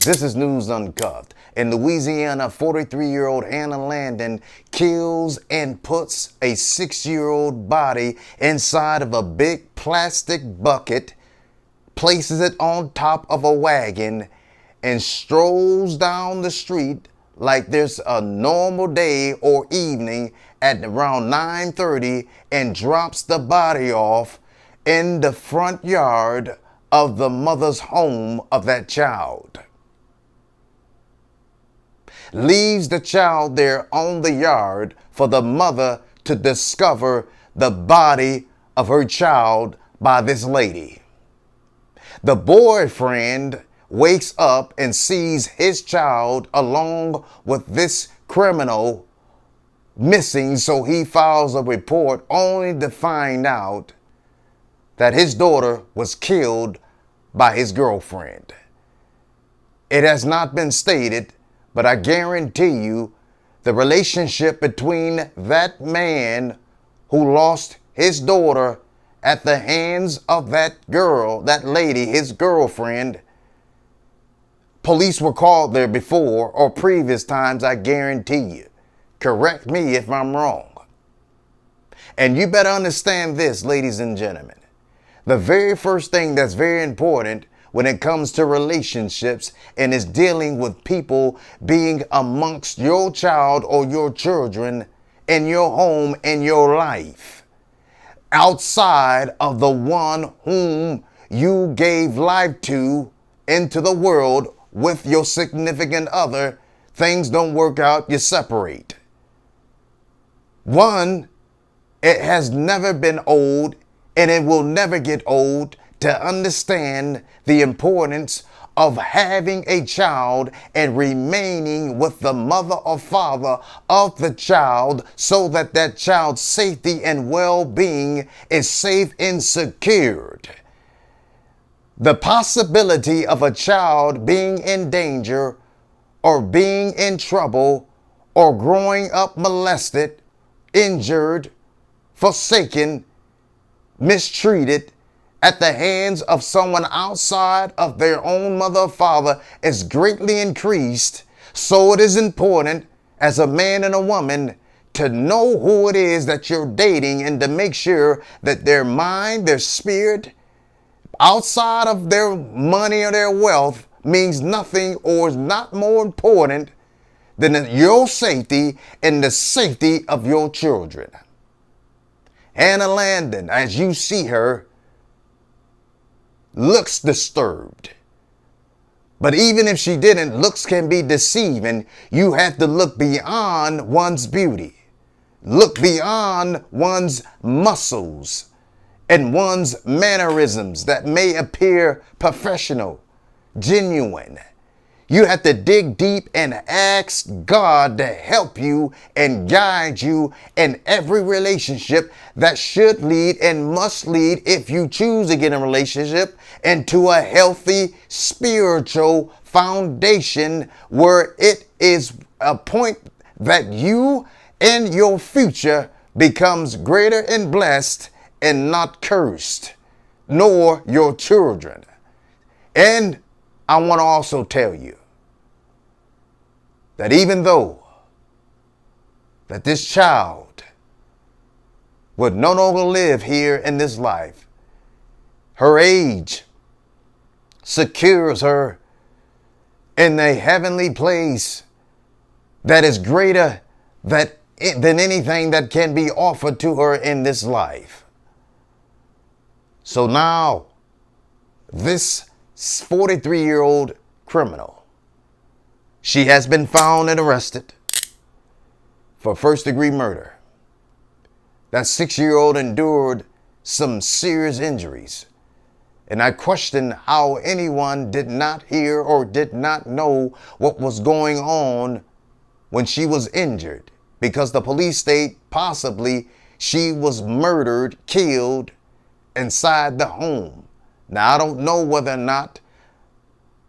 This is News Uncuffed. In Louisiana, 43-year-old Hannah Landon kills and puts a 6-year-old body inside of a big plastic bucket, places it on top of a wagon, and strolls down the street like there's a normal day or evening at around 9:30 and drops the body off in the front yard of the mother's home of that child. Leaves the child there on the yard for the mother to discover the body of her child by this lady. The boyfriend wakes up and sees his child along with this criminal missing, so he files a report only to find out that his daughter was killed by his girlfriend. It has not been stated, but I guarantee you the relationship between that man who lost his daughter at the hands of that girl, that lady, his girlfriend. Police were called there before or previous times, I guarantee you. Correct me if I'm wrong. And you better understand this, ladies and gentlemen. The very first thing that's very important when it comes to relationships and is dealing with people being amongst your child or your children in your home, in your life, outside of the one whom you gave life to into the world with your significant other, things don't work out, you separate. One, it has never been old and it will never get old to understand the importance of having a child and remaining with the mother or father of the child so that that child's safety and well-being is safe and secured. The possibility of a child being in danger or being in trouble or growing up molested, injured, forsaken, mistreated at the hands of someone outside of their own mother or father is greatly increased. So it is important as a man and a woman to know who it is that you're dating and to make sure that their mind, their spirit, outside of their money or their wealth means nothing or is not more important than your safety and the safety of your children. Hannah Landon, as you see her, looks disturbed. But even if she didn't, looks can be deceiving. You have to look beyond one's beauty. Look beyond one's muscles and one's mannerisms that may appear professional, genuine. You have to dig deep and ask God to help you and guide you in every relationship that should lead and must lead, if you choose to get in a relationship, into a healthy spiritual foundation where it is a point that you and your future becomes greater and blessed and not cursed, nor your children. And I want to also tell you that even though that this child would no longer live here in this life, her age secures her in a heavenly place that is greater than anything that can be offered to her in this life. So now, this 43-year-old criminal, she has been found and arrested for first-degree murder. That 6-year-old endured some serious injuries. And I question how anyone did not hear or did not know what was going on when she was injured, because the police state possibly she was murdered, killed inside the home. Now, I don't know whether or not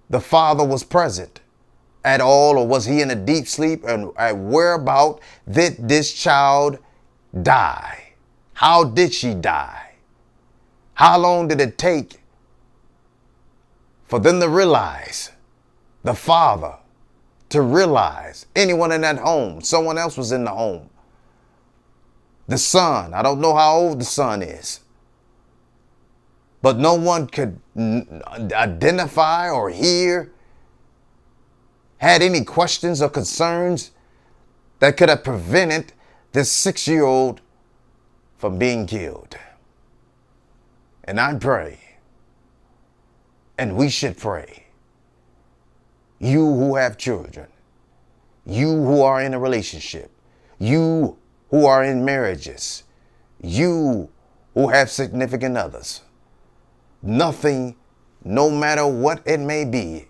the father was present at all, or was he in a deep sleep, and whereabout did this child die? How did she die? How long did it take for them to realize the father to realize, anyone in that home, someone else was in the home. The son, I don't know how old the son is, but no one could identify or hear, had any questions or concerns that could have prevented this 6-year-old from being killed. And I pray, and we should pray, you who have children, you who are in a relationship, you who are in marriages, you who have significant others, nothing, no matter what it may be,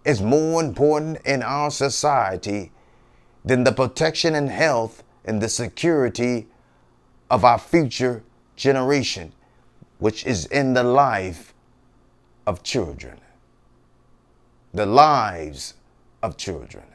is more important in our society than the protection and health and the security of our future generation, which is in the life of children. The lives of children.